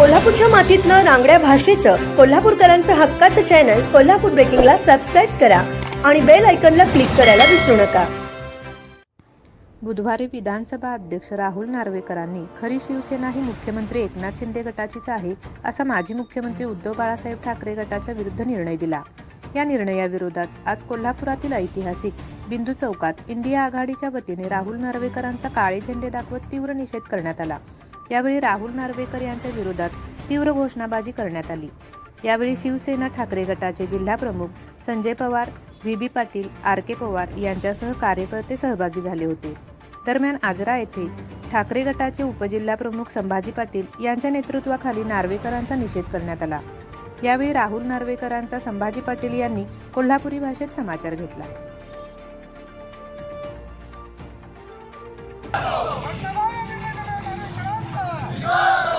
कोल्हापूरच्या मातीतलं रांगड्या भाषेचं कोल्हापूरकरांचं हक्काचं चॅनल कोल्हापूर ब्रेकिंगला सबस्क्राईब करा आणि बेल आयकॉनला क्लिक करायला विसरू नका। बुधवारी विधानसभा अध्यक्ष राहुल नार्वेकरांनी खरी शिवसेना ही मुख्यमंत्री एकनाथ शिंदे गटाचीच आहे असा माजी मुख्यमंत्री उद्धव बाळासाहेब ठाकरे गटाच्या विरुद्ध निर्णय दिला। या निर्णयाविरोधात आज कोल्हापुरातील ऐतिहासिक बिंदू चौकात इंडिया आघाडीच्या वतीने राहुल नार्वेकरांचा काळे झेंडे दाखवत तीव्र निषेध करण्यात आला। यावेळी राहुल नार्वेकर यांच्या विरोधात तीव्र घोषणाबाजी करण्यात आली। यावेळी शिवसेना ठाकरे गटाचे जिल्हा प्रमुख संजय पवार, व्ही पाटील, RK पवार यांच्यासह कार्यकर्ते सहभागी झाले होते। दरम्यान आजरा येथे ठाकरे गटाचे उपजिल्हा प्रमुख संभाजी पाटील यांच्या नेतृत्वाखाली नार्वेकरांचा निषेध करण्यात आला। यावेळी राहुल नार्वेकरांचा संभाजी पाटील यांनी कोल्हापुरी भाषेत समाचार घेतला। Yeah!